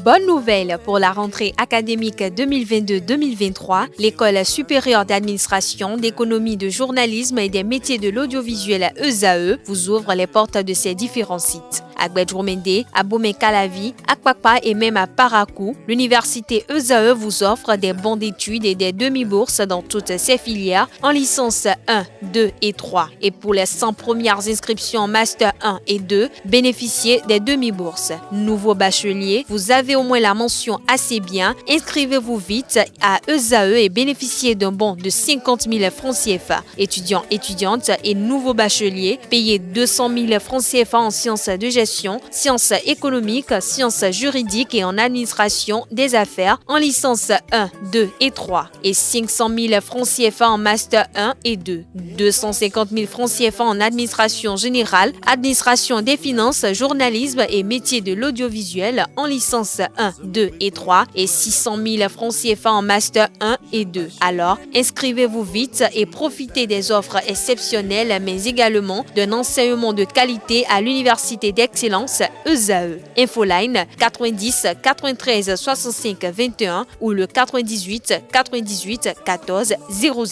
Bonne nouvelle pour la rentrée académique 2022-2023, l'École supérieure d'administration, d'économie, de journalisme et des métiers de l'audiovisuel ESAE vous ouvre les portes de ses différents sites. À Gbedjourmende, à Bomé-Calavi, à Kpakpa et même à Parakou, l'université ESAE vous offre des bons d'études et des demi-bourses dans toutes ses filières en licence 1, 2 et 3. Et pour les 100 premières inscriptions en master 1 et 2, bénéficiez des demi-bourses. Nouveau bachelier, vous avez au moins la mention assez bien. Inscrivez-vous vite à ESAE et bénéficiez d'un bon de 50 000 francs CFA. Étudiants, étudiantes et nouveaux bacheliers, payez 200 000 francs CFA en sciences de gestion, sciences économiques, sciences juridiques et en administration des affaires en licence 1, 2 et 3 et 500 000 francs CFA en master 1 et 2, 250 000 francs CFA en administration générale, administration des finances, journalisme et métiers de l'audiovisuel en licence 1, 2 et 3 et 600 000 francs CFA en master 1 et 2. Alors, inscrivez-vous vite et profitez des offres exceptionnelles mais également d'un enseignement de qualité à l'université d'excellence ESAE. Infoline 90 93 65 21 ou le 98 98 14 00.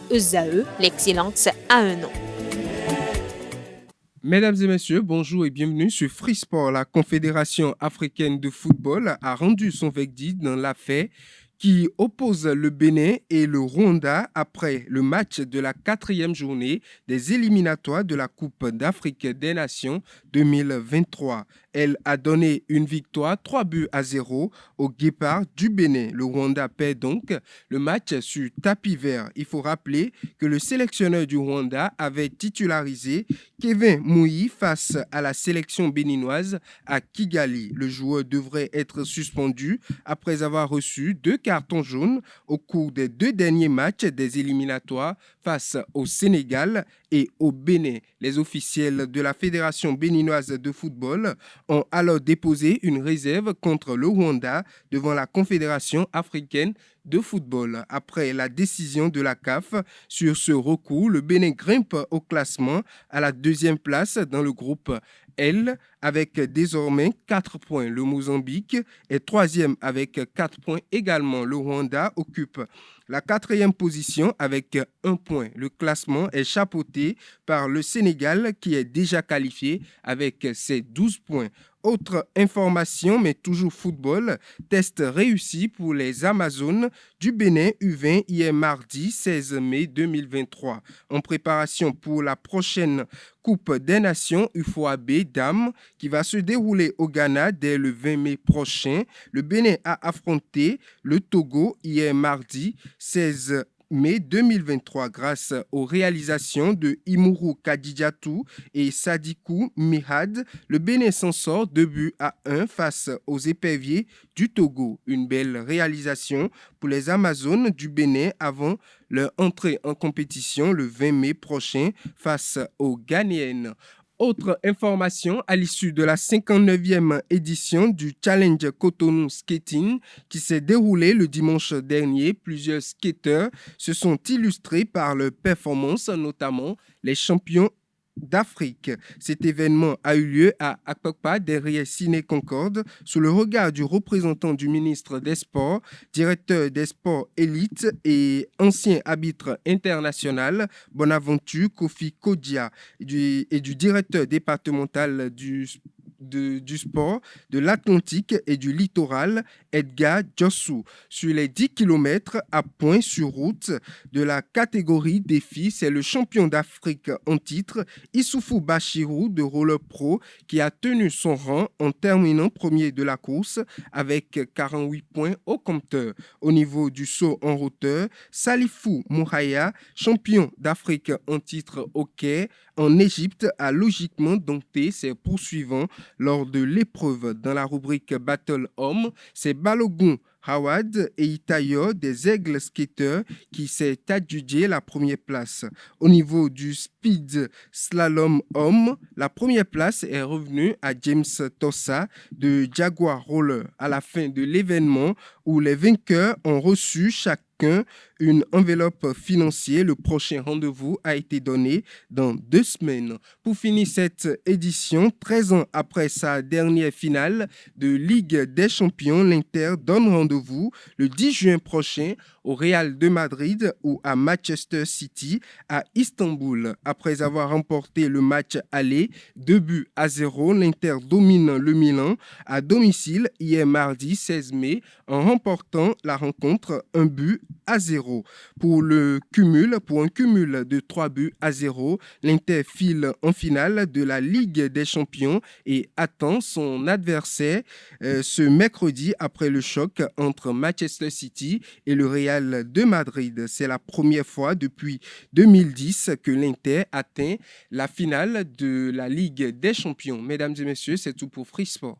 ESAE, l'excellence à un nom. Mesdames et messieurs, bonjour et bienvenue sur Free Sport. La Confédération africaine de football a rendu son verdict dans l'affaire qui oppose le Bénin et le Rwanda après le match de la 4e journée des éliminatoires de la Coupe d'Afrique des Nations 2023. Elle a donné une victoire 3-0 aux Guépards du Bénin. Le Rwanda perd donc le match sur tapis vert. Il faut rappeler que le sélectionneur du Rwanda avait titularisé Kevin Mouyi face à la sélection béninoise à Kigali. Le joueur devrait être suspendu après avoir reçu 2 cartons jaunes au cours des 2 derniers matchs des éliminatoires face au Sénégal et au Bénin. Les officiels de la Fédération béninoise de football ont alors déposé une réserve contre le Rwanda devant la Confédération africaine de football. Après la décision de la CAF sur ce recours, le Bénin grimpe au classement à la 2e place dans le groupe L avec désormais 4 points. Le Mozambique est 3e avec 4 points également. Le Rwanda occupe la 4e position avec 1 point. Le classement est chapeauté par le Sénégal qui est déjà qualifié avec ses 12 points. Autre information, mais toujours football, test réussi pour les Amazones du Bénin U20 hier mardi 16 mai 2023. En préparation pour la prochaine Coupe des Nations UFOAB Dames qui va se dérouler au Ghana dès le 20 mai prochain, le Bénin a affronté le Togo hier mardi 16 mai 2023 grâce aux réalisations de Imuru Kadidjatou et Sadikou Mihad. Le Bénin s'en sort 2-1 face aux éperviers du Togo. Une belle réalisation pour les Amazones du Bénin avant leur entrée en compétition le 20 mai prochain face aux Ghanéennes. Autre information, à l'issue de la 59e édition du Challenge Cotonou Skating qui s'est déroulé le dimanche dernier, plusieurs skateurs se sont illustrés par leurs performances, notamment les champions d'Afrique. Cet événement a eu lieu à Akpakpa, derrière Ciné Concorde, sous le regard du représentant du ministre des Sports, directeur des sports élites et ancien arbitre international, Bonaventure Kofi Kodia, et du directeur départemental du sport, de l'Atlantique et du littoral, Edgar Jossou. Sur les 10 km à points sur route de la catégorie défi, c'est le champion d'Afrique en titre, Issoufou Bachirou de Roller Pro, qui a tenu son rang en terminant premier de la course avec 48 points au compteur. Au niveau du saut en hauteur, Salifou Mouraya, champion d'Afrique en titre hockey en Égypte, a logiquement dompté ses poursuivants lors de l'épreuve. Dans la rubrique Battle Homme, c'est Balogun Hawad et Itayo des Aigles Skaters qui s'est adjugé la première place. Au niveau du speed slalom homme, la première place est revenue à James Tossa de Jaguar Roller. À la fin de l'événement où les vainqueurs ont reçu chaque chacun une enveloppe financière. Le prochain rendez-vous a été donné dans 2 semaines. Pour finir cette édition, 13 ans après sa dernière finale de Ligue des Champions, l'Inter donne rendez-vous le 10 juin prochain au Real de Madrid ou à Manchester City à Istanbul. Après avoir remporté le match aller 2-0, l'Inter domine le Milan à domicile hier mardi 16 mai en remportant la rencontre 1-0. Pour un cumul de 3-0, l'Inter file en finale de la Ligue des Champions et attend son adversaire ce mercredi après le choc entre Manchester City et le Real de Madrid. C'est la première fois depuis 2010 que l'Inter atteint la finale de la Ligue des Champions. Mesdames et messieurs, c'est tout pour Free Sport.